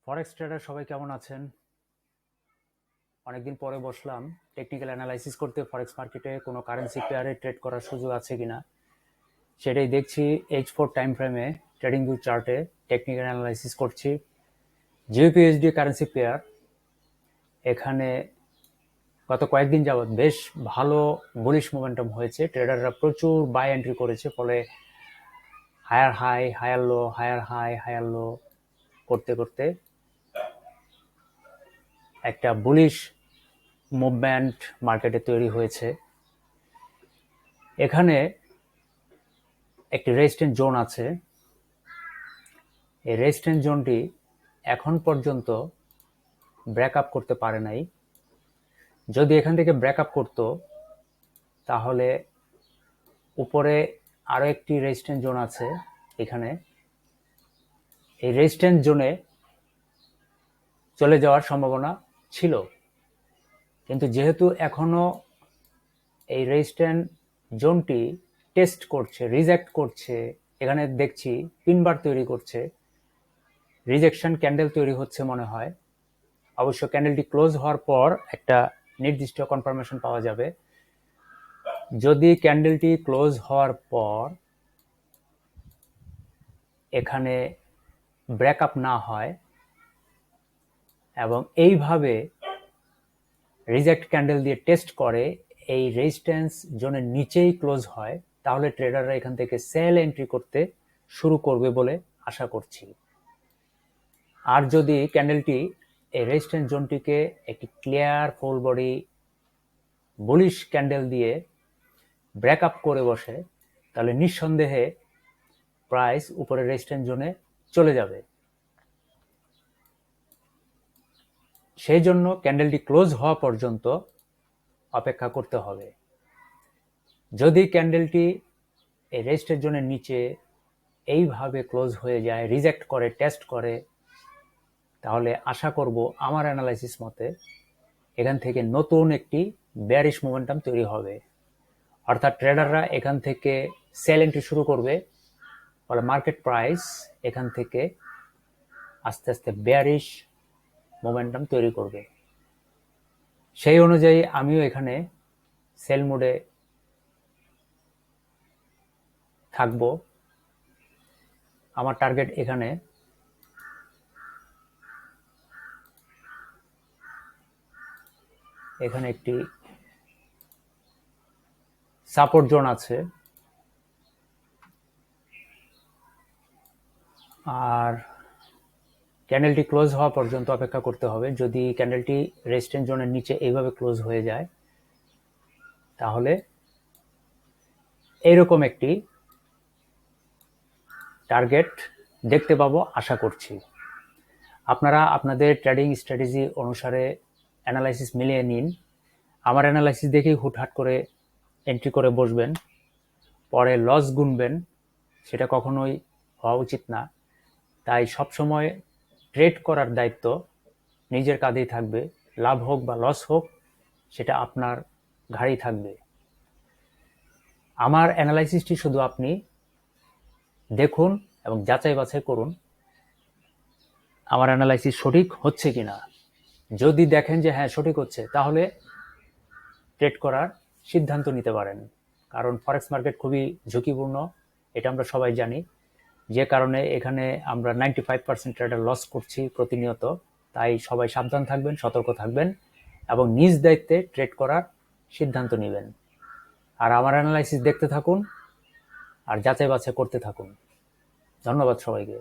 ফরেক্স tedder সবাই কেমন আছেন? অনেকদিন পরে বসলাম টেকনিক্যাল অ্যানালাইসিস করতে ফরেক্স মার্কেটে কোনো কারেন্সি পেয়ারে ট্রেড করার সুযোগ আছে কিনা সেটাই দেখছি। H4 টাইম ফ্রেমে ট্রেডিং ভিউ চার্টে টেকনিক্যাল অ্যানালাইসিস করছি। GBPUSD কারেন্সি পেয়ার এখানে গত কয়েকদিন যাবৎ বেশ ভালো বুলিশ মোমেন্টাম হয়েছে। ট্রেডাররা প্রচুর বাই এন্ট্রি করেছে, ফলে higher high higher low higher high higher low করতে করতে একটা বুলিশ মুভমেন্ট মার্কেটে তৈরি হয়েছে। এখানে একটি রেজিস্ট্যান্স জোন আছে। এই রেজিস্ট্যান্স জোনটি এখন পর্যন্ত ব্রেকআপ করতে পারে নাই। যদি এখান থেকে ব্রেকআপ করত তাহলে উপরে আরো একটি রেজিস্ট্যান্স জোন আছে এখানে। এই রেজিস্ট্যান্স জোনে চলে যাওয়ার সম্ভাবনা ছিল, কিন্তু যেহেতু এখনো এই রেজিস্ট্যান্স জোনটি টেস্ট করছে, রিজেক্ট করছে, এখানে দেখছি পিনবার তৈরি করছে, রিজেকশন ক্যান্ডেল তৈরি হচ্ছে মনে হয়। অবশ্য ক্যান্ডেলটি ক্লোজ হওয়ার পর একটা নির্দিষ্ট কনফার্মেশন পাওয়া যাবে। যদি ক্যান্ডেলটি ক্লোজ হওয়ার পর এখানে ব্রেকআপ না হয় এবং এইভাবে রিজেক্ট ক্যান্ডেল দিয়ে টেস্ট করে এই রেজিস্ট্যান্স জোনের নিচেই ক্লোজ হয়, তাহলে ট্রেডাররা এখান থেকে সেল এন্ট্রি করতে শুরু করবে বলে আশা করছি। আর যদি ক্যান্ডেলটি এই রেজিস্ট্যান্স জোনটিকে একটি clear full body bullish candle দিয়ে ব্রেকআপ করে বসে, তাহলে নিঃসন্দেহে প্রাইস উপরে রেজিস্ট্যান্স জোনে চলে যাবে। সেই জন্য ক্যান্ডেলটি ক্লোজ হওয়া পর্যন্ত অপেক্ষা করতে হবে। যদি ক্যান্ডেলটি এই রেজিস্ট্যান্স জোনের নিচে এইভাবে ক্লোজ হয়ে যায়, রিজেক্ট করে, টেস্ট করে, তাহলে আশা করব আমার অ্যানালাইসিস মতে এখান থেকে নতুন একটি বেয়ারিশ মোমেন্টাম তৈরি হবে। অর্থাৎ ট্রেডাররা এখান থেকে সেল এন্ট্রি শুরু করবে, ফলে মার্কেট প্রাইস এখান থেকে আস্তে আস্তে বেয়ারিশ মোমেন্টাম তৈরি করবে। সেই অনুযায়ী আমিও এখানে সেল মোডে থাকবো। আমার টার্গেট এখানে একটি সাপোর্ট জোন আছে, আর ক্যান্ডেলটি ক্লোজ হওয়া পর্যন্ত অপেক্ষা করতে হবে। যদি ক্যান্ডেলটি রেজিস্ট্যান্স জোনের নিচে এইভাবে ক্লোজ হয়ে যায়, তাহলে এইরকম একটি টার্গেট দেখতে পাবো আশা করছি। আপনারা আপনাদের ট্রেডিং স্ট্র্যাটেজি অনুসারে অ্যানালাইসিস মিলিয়ে নিন। আমার অ্যানালাইসিস দেখেই হুটহাট করে এন্ট্রি করে বসবেন, পরে লস গুনবেন, সেটা কখনোই হওয়া উচিত না। তাই সবসময় ট্রেড করার দায়িত্ব নিজের কাঁধেই থাকবে। লাভ হোক বা লস হোক, সেটা আপনার ঘাড়েই থাকবে। আমার অ্যানালাইসিসটি শুধু আপনি দেখুন এবং যাচাই বাছাই করুন আমার অ্যানালাইসিস সঠিক হচ্ছে কিনা। যদি দেখেন যে হ্যাঁ সঠিক হচ্ছে, তাহলে ট্রেড করার সিদ্ধান্ত নিতে পারেন। কারণ ফরেক্স মার্কেট খুবই ঝুঁকিপূর্ণ, এটা আমরা সবাই জানি। যে কারণে এখানে আমরা 95% ট্রেডার লস করছি প্রতিনিয়ত। তাই সবাই সাবধান থাকবেন, সতর্ক থাকবেন এবং নিজ দায়িত্বে ট্রেড করার সিদ্ধান্ত নেবেন। আর আমার অ্যানালাইসিস দেখতে থাকুন আর যাচাই বাছাই করতে থাকুন। ধন্যবাদ সবাইকে।